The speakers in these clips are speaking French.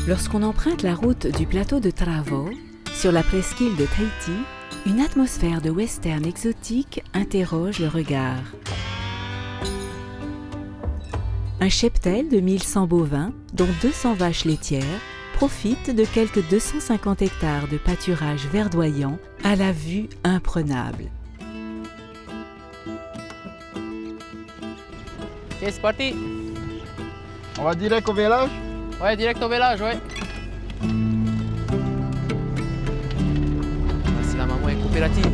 Lorsqu'on emprunte la route du plateau de Travo, sur la presqu'île de Tahiti, une atmosphère de western exotique interroge le regard. Un cheptel de 1100 bovins, dont 200 vaches laitières, profite de quelques 250 hectares de pâturage verdoyant à la vue imprenable. Ok, c'est parti. On va direct au village? Ouais, direct au village, ouais. C'est la maman est coopérative.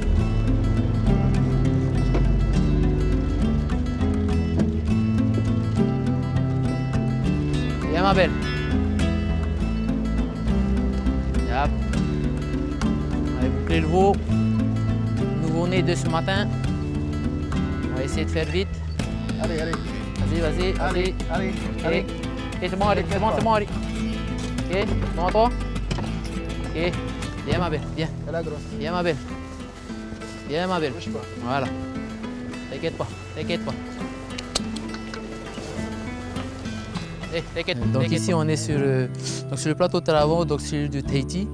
Viens ma belle. Yep. On va boucler le veau. Nouveau-né de ce matin. On va essayer de faire vite. Allez, allez. Vas-y. Allez. Ok, c'est bon, allez, c'est bon, allez. Ok, bon à toi. Ok, viens ma belle, viens. C'est la grosse. Viens ma belle. Viens ma belle. Bouge pas. Voilà. T'inquiète pas. Donc ici on est sur le plateau de Travo, donc sur l'île de Tahiti.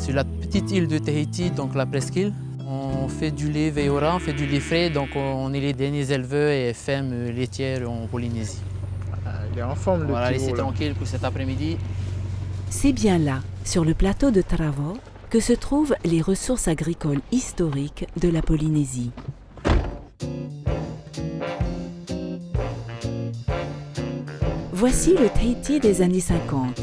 Sur la petite île de Tahiti, donc la presqu'île. On fait du lait Veora, on fait du lait frais, donc on est les derniers éleveurs et fermes laitières en Polynésie. Il est en forme, le Voilà, petit laissez veau, là. tranquille pour cet après-midi. C'est bien là, sur le plateau de Travo, que se trouvent les ressources agricoles historiques de la Polynésie. Voici le Tahiti des années 50.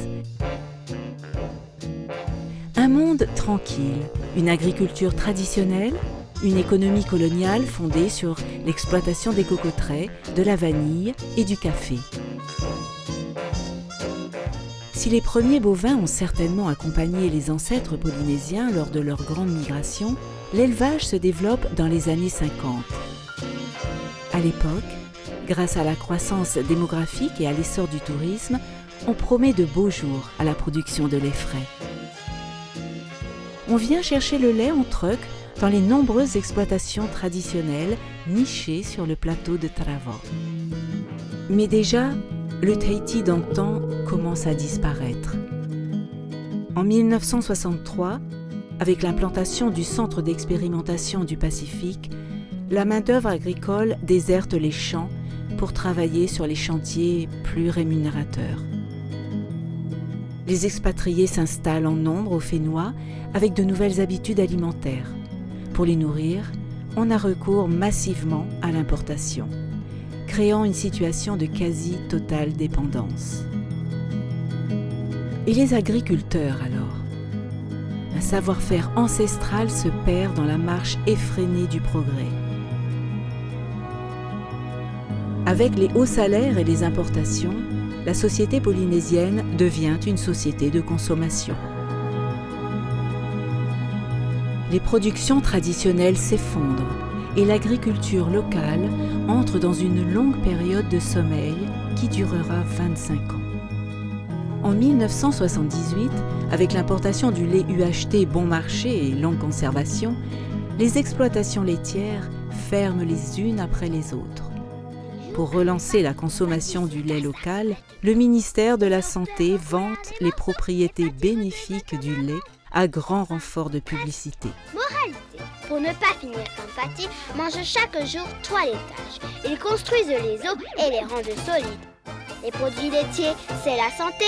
Un monde tranquille, une agriculture traditionnelle, une économie coloniale fondée sur l'exploitation des cocoteraies, de la vanille et du café. Si les premiers bovins ont certainement accompagné les ancêtres polynésiens lors de leur grande migration, l'élevage se développe dans les années 50. À l'époque, grâce à la croissance démographique et à l'essor du tourisme, on promet de beaux jours à la production de lait frais. On vient chercher le lait en truck dans les nombreuses exploitations traditionnelles nichées sur le plateau de Travo. Mais déjà, le Tahiti d'antan commence à disparaître. En 1963, avec l'implantation du Centre d'expérimentation du Pacifique, la main-d'œuvre agricole déserte les champs pour travailler sur les chantiers plus rémunérateurs. Les expatriés s'installent en nombre au Fénois avec de nouvelles habitudes alimentaires. Pour les nourrir, on a recours massivement à l'importation, créant une situation de quasi-totale dépendance. Et les agriculteurs alors? Un savoir-faire ancestral se perd dans la marche effrénée du progrès. Avec les hauts salaires et les importations, la société polynésienne devient une société de consommation. Les productions traditionnelles s'effondrent et l'agriculture locale entre dans une longue période de sommeil qui durera 25 ans. En 1978, avec l'importation du lait UHT bon marché et longue conservation, les exploitations laitières ferment les unes après les autres. Pour relancer la consommation du lait local, le ministère de la Santé vante les propriétés bénéfiques du lait à grand renfort de publicité. Moralité, pour ne pas finir comme Fatih, mange chaque jour 3 laitages. Ils construisent les os et les rendent solides. Les produits laitiers, c'est la santé.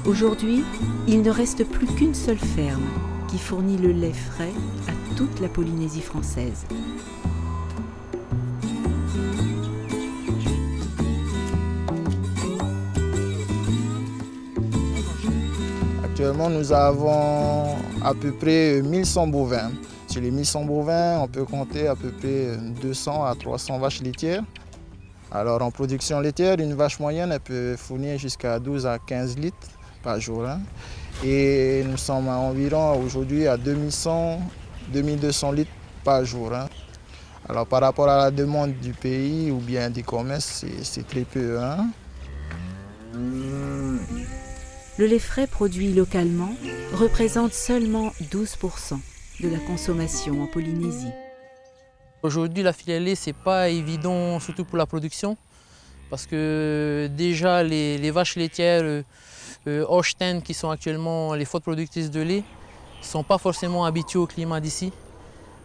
Aujourd'hui, il ne reste plus qu'une seule ferme qui fournit le lait frais à toute la Polynésie française. Actuellement, nous avons à peu près 1100 bovins. Sur les 1100 bovins, on peut compter à peu près 200 à 300 vaches laitières. Alors en production laitière, une vache moyenne elle peut fournir jusqu'à 12 à 15 litres par jour. Et nous sommes à environ aujourd'hui à 2100-2200 litres par jour. Alors par rapport à la demande du pays ou bien du commerce, c'est très peu. Le lait frais produit localement représente seulement 12% de la consommation en Polynésie. Aujourd'hui, la filière lait, ce n'est pas évident, surtout pour la production, parce que déjà les vaches laitières Holstein, qui sont actuellement les fortes productrices de lait, ne sont pas forcément habituées au climat d'ici.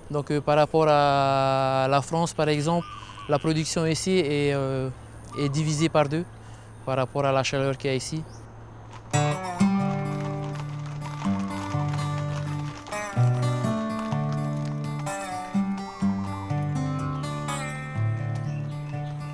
Donc par rapport à la France, par exemple, la production ici est divisée par deux par rapport à la chaleur qu'il y a ici.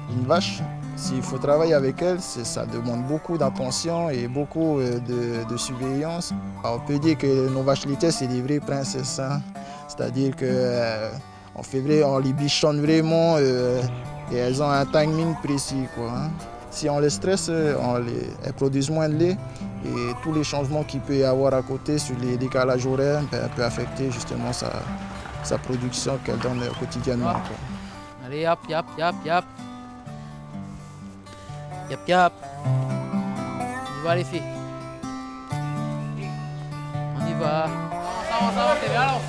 Une vache, s'il faut travailler avec elle, ça demande beaucoup d'attention et beaucoup de surveillance. Alors, on peut dire que nos vaches laitières, c'est des vraies princesses, hein. C'est-à-dire qu'en février, on les bichonne vraiment et elles ont un timing précis, quoi, hein. Si on les stresse, elles produisent moins de lait et tous les changements qu'il peut y avoir à côté sur les décalages horaires peuvent affecter justement sa production qu'elle donne quotidiennement, quoi. Allez, yap, yap, yap, yap. Yap, yap. On y va les filles. On y va. Ça va, c'est bien alors.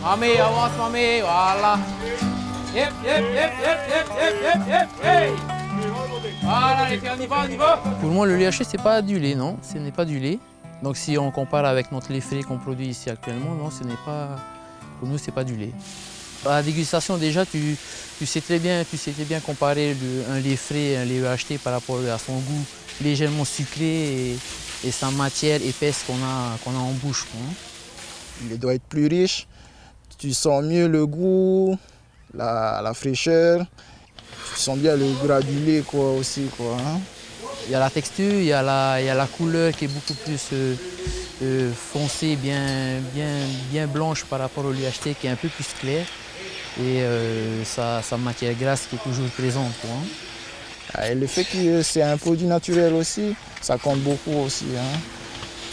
Mamie, avance, mamie, voilà. Yep, yep, yep, yep, yep, yep, yep, hey. Voilà les filles, on y va. Pour moi, le lait haché, c'est pas du lait, non. Ce n'est pas du lait. Donc si on compare avec notre lait frais qu'on produit ici actuellement, non, ce n'est pas. Pour nous, c'est pas du lait. À la dégustation, déjà, tu sais très bien comparer un lait frais et un lait acheté par rapport à son goût légèrement sucré et sa matière épaisse qu'on a en bouche, quoi. Il doit être plus riche, tu sens mieux le goût, la fraîcheur, tu sens bien le gras du lait, quoi, aussi, quoi, hein. Il y a la texture, il y a la couleur qui est beaucoup plus foncée, bien blanche par rapport au lait acheté qui est un peu plus clair. Et sa matière grasse qui est toujours présente, quoi, hein. Et le fait que c'est un produit naturel aussi, ça compte beaucoup aussi, hein.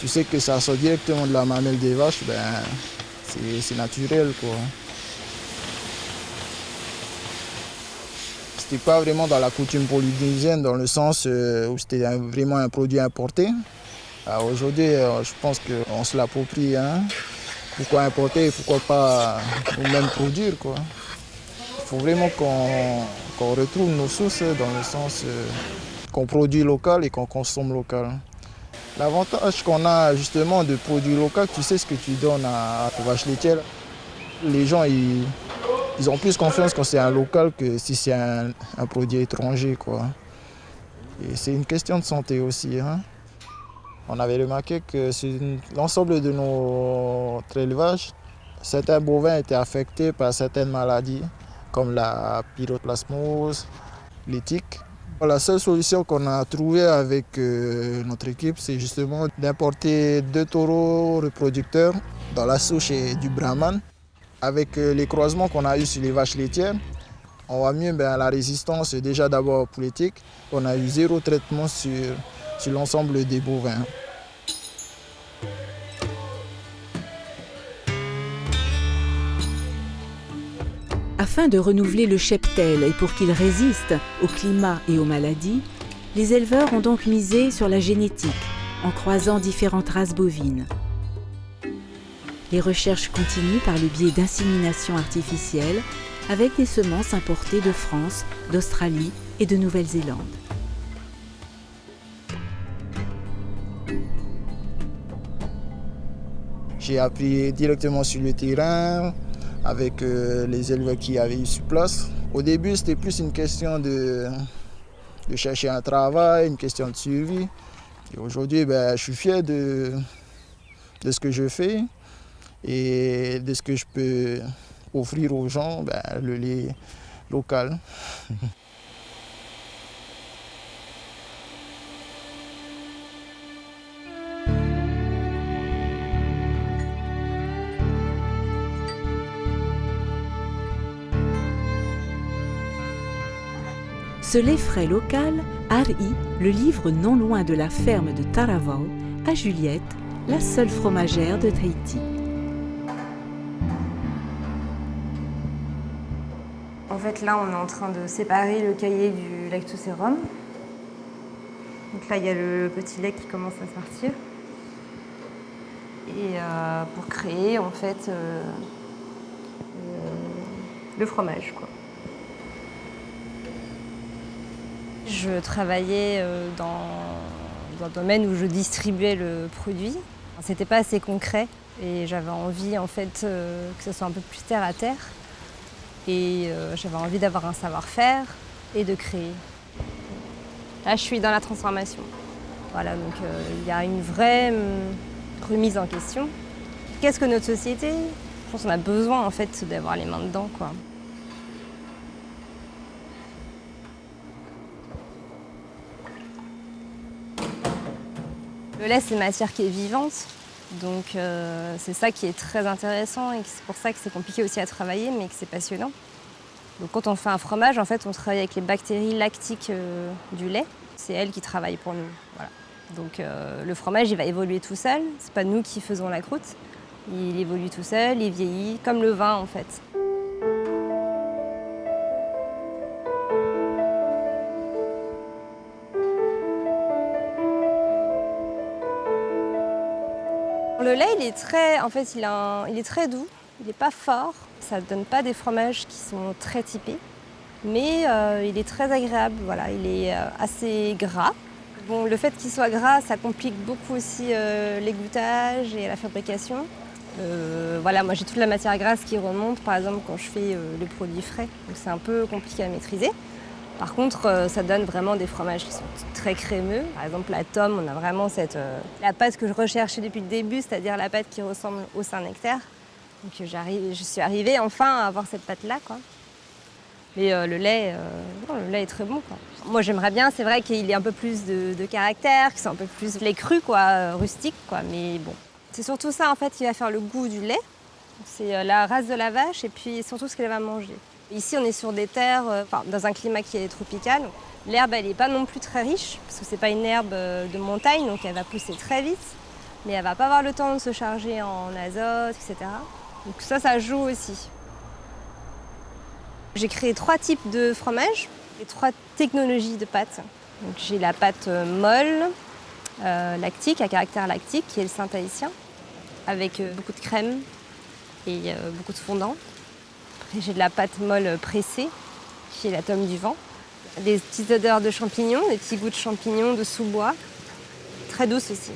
Tu sais que ça sort directement de la mamelle des vaches, ben, c'est naturel, quoi. C'était pas vraiment dans la coutume polynésienne dans le sens où c'était vraiment un produit importé. Aujourd'hui, je pense qu'on se l'approprie, hein. Pourquoi importer et pourquoi pas nous-mêmes produire, quoi. Il faut vraiment qu'on retrouve nos sources dans le sens qu'on produit local et qu'on consomme local. L'avantage qu'on a justement de produits locaux, tu sais ce que tu donnes à tes vaches laitières. Les gens, ils ont plus confiance quand c'est un local que si c'est un produit étranger, quoi. Et c'est une question de santé aussi, hein. On avait remarqué que sur l'ensemble de notre élevage, certains bovins étaient affectés par certaines maladies, comme la pyroplasmose, les tiques. La seule solution qu'on a trouvée avec notre équipe, c'est justement d'importer 2 taureaux reproducteurs dans la souche du Brahman. Avec les croisements qu'on a eus sur les vaches laitières, on voit mieux la résistance déjà d'abord pour les tiques. On a eu 0 traitement sur l'ensemble des bovins. Afin de renouveler le cheptel et pour qu'il résiste au climat et aux maladies, les éleveurs ont donc misé sur la génétique en croisant différentes races bovines. Les recherches continuent par le biais d'insémination artificielle avec des semences importées de France, d'Australie et de Nouvelle-Zélande. J'ai appris directement sur le terrain avec les éleveurs qui avaient eu sur place. Au début, c'était plus une question de chercher un travail, une question de survie. Et aujourd'hui, je suis fier de ce que je fais et de ce que je peux offrir aux gens, le lait local. Ce lait frais local a ri le livre non loin de la ferme de Taravao à Juliette, la seule fromagère de Tahiti. En fait, là, on est en train de séparer le caillé du lactosérum. Donc là, il y a le petit lait qui commence à sortir. et pour créer en fait le fromage, quoi. Je travaillais dans un domaine où je distribuais le produit. C'était pas assez concret et j'avais envie en fait que ce soit un peu plus terre à terre. Et j'avais envie d'avoir un savoir-faire et de créer. Là, je suis dans la transformation. Voilà, donc il y a une vraie remise en question. Qu'est-ce que notre société? Je pense qu'on a besoin en fait d'avoir les mains dedans, quoi. Le lait, c'est une matière qui est vivante, donc c'est ça qui est très intéressant et c'est pour ça que c'est compliqué aussi à travailler, mais que c'est passionnant. Donc quand on fait un fromage, en fait, on travaille avec les bactéries lactiques du lait. C'est elles qui travaillent pour nous. Voilà. Donc le fromage, il va évoluer tout seul. C'est pas nous qui faisons la croûte. Il évolue tout seul, il vieillit, comme le vin en fait. Le lait, il est très, en fait, il est très doux. Il n'est pas fort. Ça ne donne pas des fromages qui sont très typés, mais il est très agréable. Voilà, il est assez gras. Bon, le fait qu'il soit gras, ça complique beaucoup aussi l'égouttage et la fabrication. Voilà, moi j'ai toute la matière grasse qui remonte, par exemple quand je fais les produits frais, donc c'est un peu compliqué à maîtriser. Par contre, ça donne vraiment des fromages qui sont très crémeux. Par exemple, la tome, on a vraiment la pâte que je recherchais depuis le début, c'est-à-dire la pâte qui ressemble au Saint-Nectaire. Donc je suis arrivée enfin à avoir cette pâte-là, quoi. Mais le lait est très bon, quoi. Moi j'aimerais bien, c'est vrai qu'il ait un peu plus de caractère, qu'il soit un peu plus lait cru, quoi, rustique, quoi. Mais bon, c'est surtout ça en fait qui va faire le goût du lait. C'est la race de la vache et puis surtout ce qu'elle va manger. Ici on est sur des terres, dans un climat qui est tropical. L'herbe elle n'est pas non plus très riche parce que c'est pas une herbe de montagne, donc elle va pousser très vite, mais elle va pas avoir le temps de se charger en azote, etc. Donc ça joue aussi. J'ai créé 3 types de fromages et 3 technologies de pâte. Donc j'ai la pâte molle, lactique, à caractère lactique, qui est le Saint-Haïtien, avec beaucoup de crème et beaucoup de fondant. Après j'ai de la pâte molle pressée, qui est la tome du vent. Des petites odeurs de champignons, des petits goûts de champignons, de sous-bois, très douce aussi.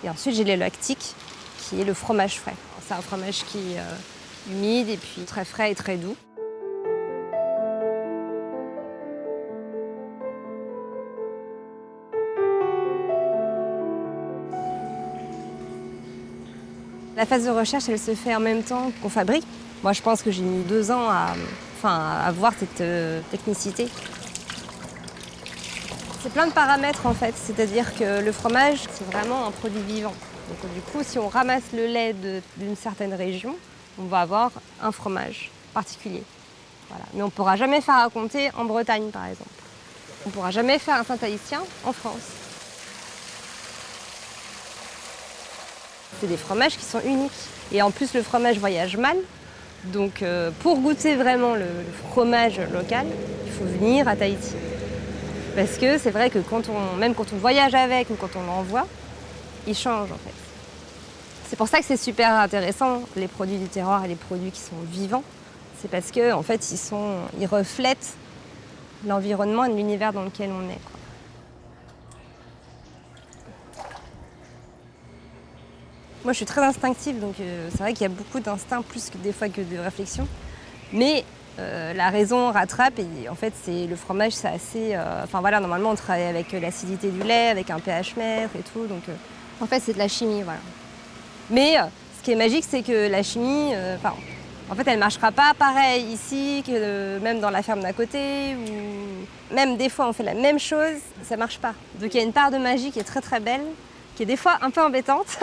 Et ensuite j'ai le lactique, qui est le fromage frais. C'est un fromage qui est humide et puis très frais et très doux. La phase de recherche, elle se fait en même temps qu'on fabrique. Moi, je pense que j'ai mis 2 ans à voir cette technicité. C'est plein de paramètres en fait, c'est-à-dire que le fromage, c'est vraiment un produit vivant. Donc du coup, si on ramasse le lait d'une certaine région, on va avoir un fromage particulier. Voilà. Mais on ne pourra jamais faire à compter en Bretagne, par exemple. On ne pourra jamais faire un Saint-Haïtien en France. C'est des fromages qui sont uniques. Et en plus, le fromage voyage mal. Donc pour goûter vraiment le fromage local, il faut venir à Tahiti. Parce que c'est vrai que même quand on voyage avec ou quand on l'envoie, il change en fait. C'est pour ça que c'est super intéressant, les produits du terroir et les produits qui sont vivants. C'est parce qu'en fait, ils reflètent l'environnement et l'univers dans lequel on est, quoi. Moi, je suis très instinctive, donc c'est vrai qu'il y a beaucoup d'instinct plus que des fois que de réflexion. Mais la raison rattrape et en fait, le fromage, c'est assez... voilà, normalement, on travaille avec l'acidité du lait, avec un pH mètre et tout. Donc, en fait, c'est de la chimie, voilà. Mais ce qui est magique, c'est que la chimie, en fait, elle ne marchera pas pareil ici que même dans la ferme d'à côté. Ou même des fois, on fait la même chose, ça ne marche pas. Donc, il y a une part de magie qui est très, très belle, qui est des fois un peu embêtante.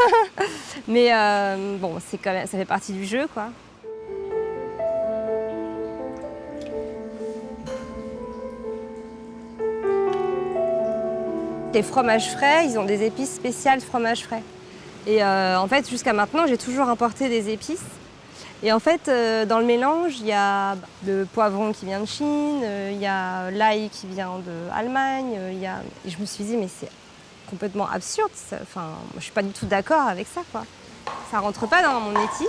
Mais bon, quand même, ça fait partie du jeu, quoi. Les fromages frais, ils ont des épices spéciales fromage frais. Et en fait, jusqu'à maintenant, j'ai toujours importé des épices. Et en fait, dans le mélange, il y a le poivron qui vient de Chine, il y a l'ail qui vient d'Allemagne. Et je me suis dit, mais c'est complètement absurde. Moi, je ne suis pas du tout d'accord avec ça, quoi. Ça rentre pas dans mon éthique.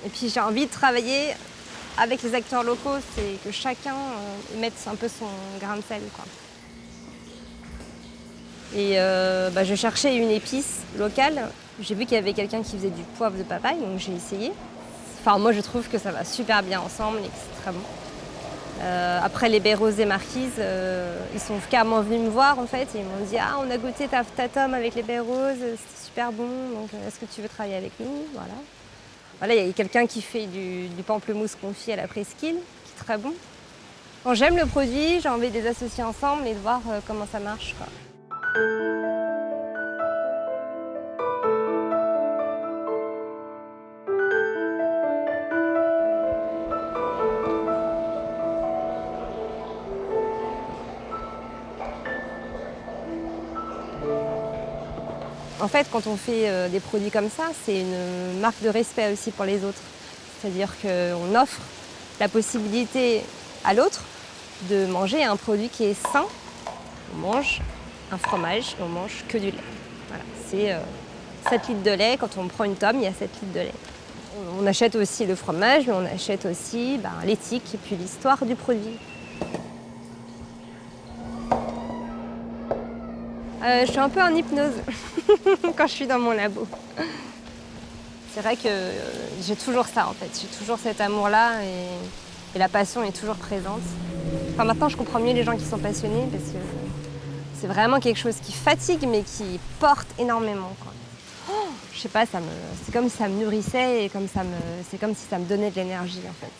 Et puis j'ai envie de travailler avec les acteurs locaux, c'est que chacun mette un peu son grain de sel, quoi. Et je cherchais une épice locale. J'ai vu qu'il y avait quelqu'un qui faisait du poivre de papaye, donc j'ai essayé. Enfin, moi, je trouve que ça va super bien ensemble et que c'est très bon. Après, les baies roses et marquises, ils sont carrément venus me voir, en fait. Et ils m'ont dit « Ah, on a goûté ta tome avec les baies roses, c'était super bon, donc est-ce que tu veux travailler avec nous ?» Voilà. Voilà, il y a quelqu'un qui fait du pamplemousse confit à la presqu'île, qui est très bon. Quand j'aime le produit, j'ai envie de les associer ensemble et de voir comment ça marche, quoi. En fait, quand on fait des produits comme ça, c'est une marque de respect aussi pour les autres. C'est-à-dire qu'on offre la possibilité à l'autre de manger un produit qui est sain. On mange un fromage et on mange que du lait. Voilà, c'est 7 litres de lait. Quand on prend une tome, il y a 7 litres de lait. On achète aussi le fromage, mais on achète aussi l'éthique et puis l'histoire du produit. Je suis un peu en hypnose quand je suis dans mon labo. C'est vrai que j'ai toujours ça en fait, j'ai toujours cet amour-là et la passion est toujours présente. Enfin, maintenant je comprends mieux les gens qui sont passionnés parce que c'est vraiment quelque chose qui fatigue mais qui porte énormément, quoi. Oh, je sais pas, c'est comme si ça me nourrissait et c'est comme si ça me donnait de l'énergie en fait.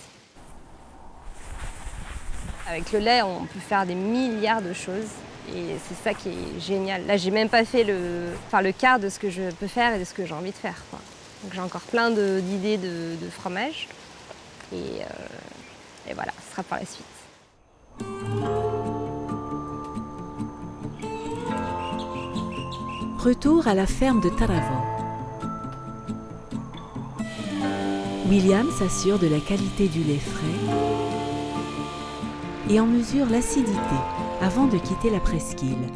Avec le lait, on peut faire des milliards de choses. Et c'est ça qui est génial. Là, j'ai même pas fait le quart de ce que je peux faire et de ce que j'ai envie de faire, quoi. Donc j'ai encore plein d'idées de fromage. Et voilà, ce sera pour la suite. Retour à la ferme de Taravao. William s'assure de la qualité du lait frais et en mesure l'acidité avant de quitter la presqu'île.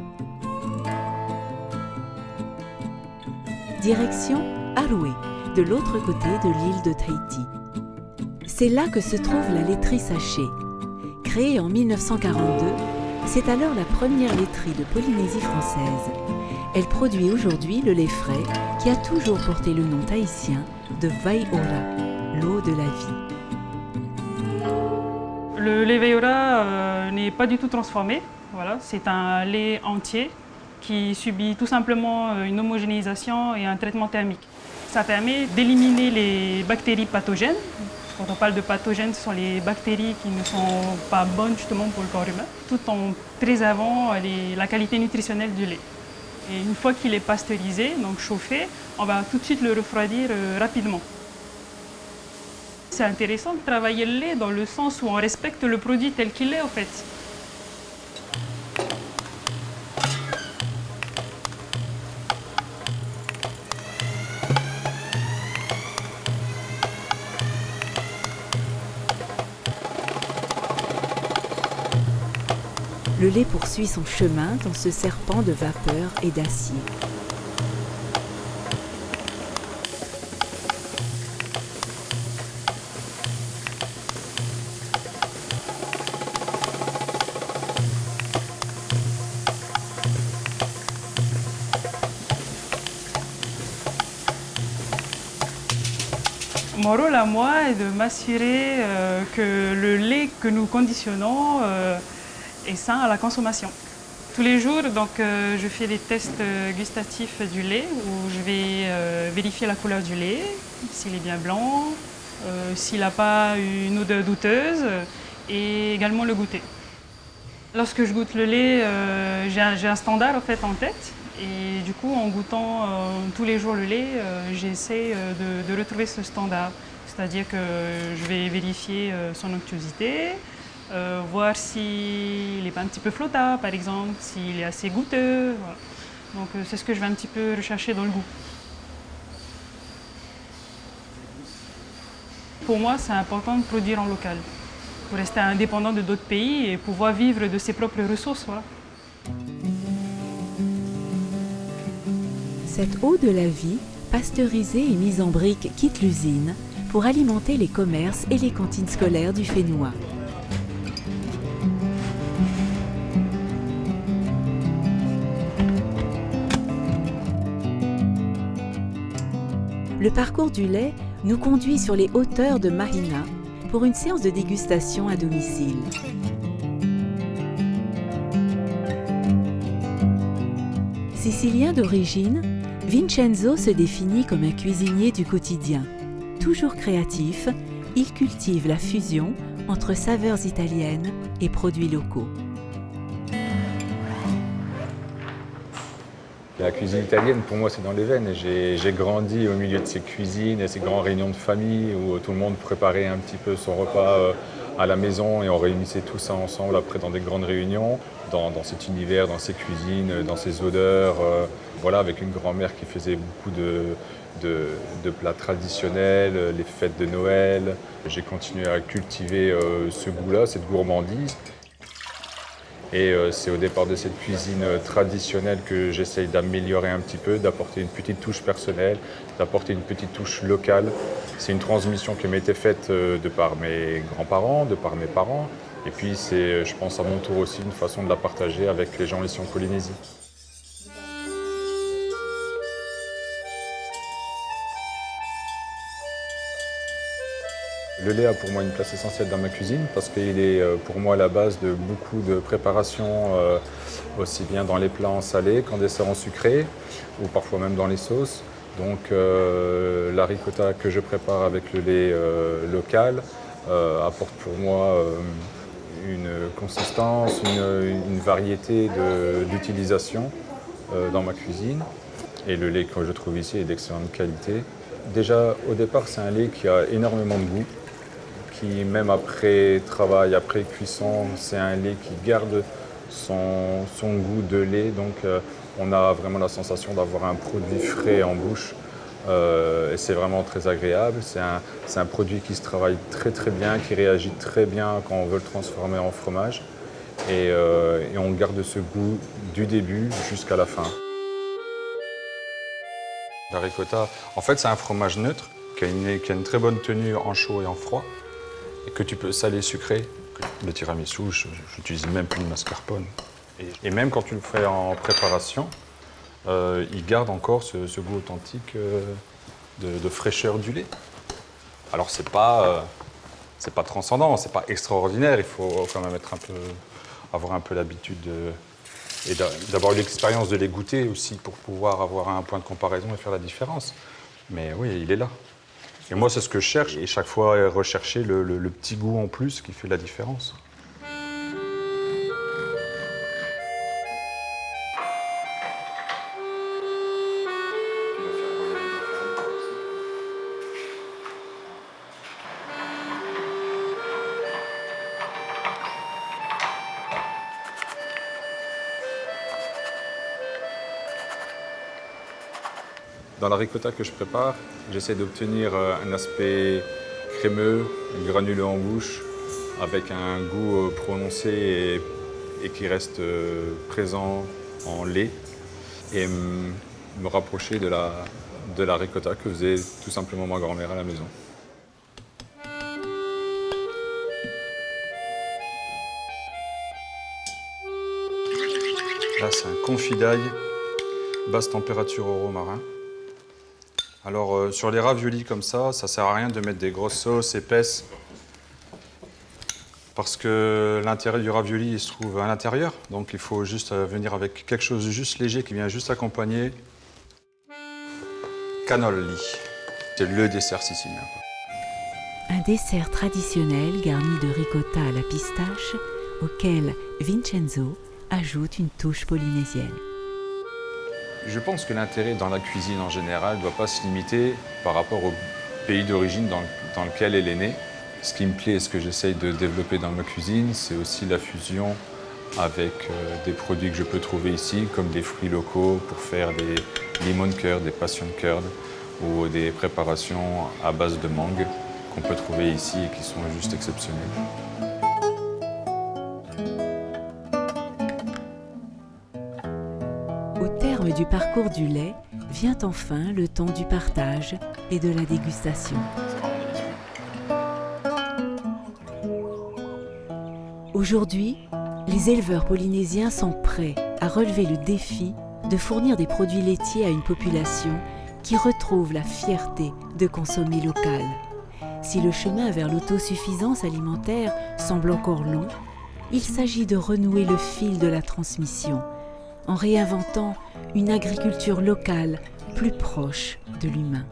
Direction Aroué, de l'autre côté de l'île de Tahiti. C'est là que se trouve la laiterie Sachet. Créée en 1942, c'est alors la première laiterie de Polynésie française. Elle produit aujourd'hui le lait frais qui a toujours porté le nom tahitien de Vaiora, l'eau de la vie. Le lait Vaiora n'est pas du tout transformé. Voilà, c'est un lait entier qui subit tout simplement une homogénéisation et un traitement thermique. Ça permet d'éliminer les bactéries pathogènes. Quand on parle de pathogènes, ce sont les bactéries qui ne sont pas bonnes justement pour le corps humain, tout en préservant la qualité nutritionnelle du lait. Et une fois qu'il est pasteurisé, donc chauffé, on va tout de suite le refroidir rapidement. C'est intéressant de travailler le lait dans le sens où on respecte le produit tel qu'il est en fait. Le lait poursuit son chemin dans ce serpent de vapeur et d'acier. Mon rôle à moi est de m'assurer que le lait que nous conditionnons est sain à la consommation. Tous les jours, donc, je fais des tests gustatifs du lait où je vais vérifier la couleur du lait, s'il est bien blanc, s'il n'a pas une odeur douteuse et également le goûter. Lorsque je goûte le lait, j'ai un standard en fait en tête et du coup en goûtant tous les jours le lait, j'essaie de retrouver ce standard. C'est-à-dire que je vais vérifier son onctuosité, voir s'il n'est pas un petit peu flottable, par exemple, s'il est assez goûteux. Voilà. Donc c'est ce que je vais un petit peu rechercher dans le goût. Pour moi, c'est important de produire en local, pour rester indépendant de d'autres pays et pouvoir vivre de ses propres ressources. Voilà. Cette eau de la vie pasteurisée et mise en brique quitte l'usine pour alimenter les commerces et les cantines scolaires du Fénois. Le parcours du lait nous conduit sur les hauteurs de Mahina pour une séance de dégustation à domicile. Sicilien d'origine, Vincenzo se définit comme un cuisinier du quotidien. Toujours créatif, il cultive la fusion entre saveurs italiennes et produits locaux. La cuisine italienne, pour moi, c'est dans les veines. J'ai grandi au milieu de ces cuisines et ces grandes réunions de famille où tout le monde préparait un petit peu son repas à la maison et on réunissait tout ça ensemble après dans des grandes réunions, dans cet univers, dans ces cuisines, dans ces odeurs. Voilà, avec une grand-mère qui faisait beaucoup de plats traditionnels, les fêtes de Noël. J'ai continué à cultiver ce goût-là, cette gourmandise. Et c'est au départ de cette cuisine traditionnelle que j'essaye d'améliorer un petit peu, d'apporter une petite touche personnelle, d'apporter une petite touche locale. C'est une transmission qui m'a été faite de par mes grands-parents, de par mes parents. Et puis c'est, je pense à mon tour aussi, une façon de la partager avec les gens ici en Polynésie. Le lait a pour moi une place essentielle dans ma cuisine parce qu'il est pour moi la base de beaucoup de préparations, aussi bien dans les plats en salé qu'en dessert en sucré ou parfois même dans les sauces. Donc la ricotta que je prépare avec le lait local apporte pour moi une consistance, une variété d'utilisation dans ma cuisine. Et le lait que je trouve ici est d'excellente qualité. Déjà au départ c'est un lait qui a énormément de goût, qui même après travail, après cuisson, c'est un lait qui garde son goût de lait. Donc on a vraiment la sensation d'avoir un produit frais en bouche. Et c'est vraiment très agréable. C'est un produit qui se travaille très très bien, qui réagit très bien quand on veut le transformer en fromage. Et on garde ce goût du début jusqu'à la fin. La ricotta, en fait, c'est un fromage neutre qui a une très bonne tenue en chaud et en froid. Et que tu peux saler, sucré. Le tiramisu, j'utilise même plus de mascarpone. Et même quand tu le fais en préparation, il garde encore ce goût authentique de fraîcheur du lait. Alors c'est pas transcendant, c'est pas extraordinaire. Il faut quand même avoir un peu l'habitude et d'avoir l'expérience de les goûter aussi pour pouvoir avoir un point de comparaison et faire la différence. Mais oui, il est là. Et moi, c'est ce que je cherche. Et chaque fois, rechercher le petit goût en plus qui fait la différence. Dans la ricotta que je prépare, j'essaie d'obtenir un aspect crémeux, granuleux en bouche, avec un goût prononcé et qui reste présent en lait, et me rapprocher de la ricotta que faisait tout simplement ma grand-mère à la maison. Là, c'est un confit d'ail, basse température au romarin. Alors sur les raviolis comme ça sert à rien de mettre des grosses sauces épaisses parce que l'intérêt du ravioli il se trouve à l'intérieur. Donc il faut juste venir avec quelque chose de juste léger qui vient juste accompagner. Cannoli, c'est le dessert sicilien. Un dessert traditionnel garni de ricotta à la pistache auquel Vincenzo ajoute une touche polynésienne. Je pense que l'intérêt dans la cuisine en général ne doit pas se limiter par rapport au pays d'origine dans lequel elle est née. Ce qui me plaît et ce que j'essaye de développer dans ma cuisine, c'est aussi la fusion avec des produits que je peux trouver ici, comme des fruits locaux pour faire des lemon curd, des passion curd ou des préparations à base de mangue qu'on peut trouver ici et qui sont juste exceptionnelles. Au terme du parcours du lait, vient enfin le temps du partage et de la dégustation. Aujourd'hui, les éleveurs polynésiens sont prêts à relever le défi de fournir des produits laitiers à une population qui retrouve la fierté de consommer local. Si le chemin vers l'autosuffisance alimentaire semble encore long, il s'agit de renouer le fil de la transmission en réinventant une agriculture locale plus proche de l'humain.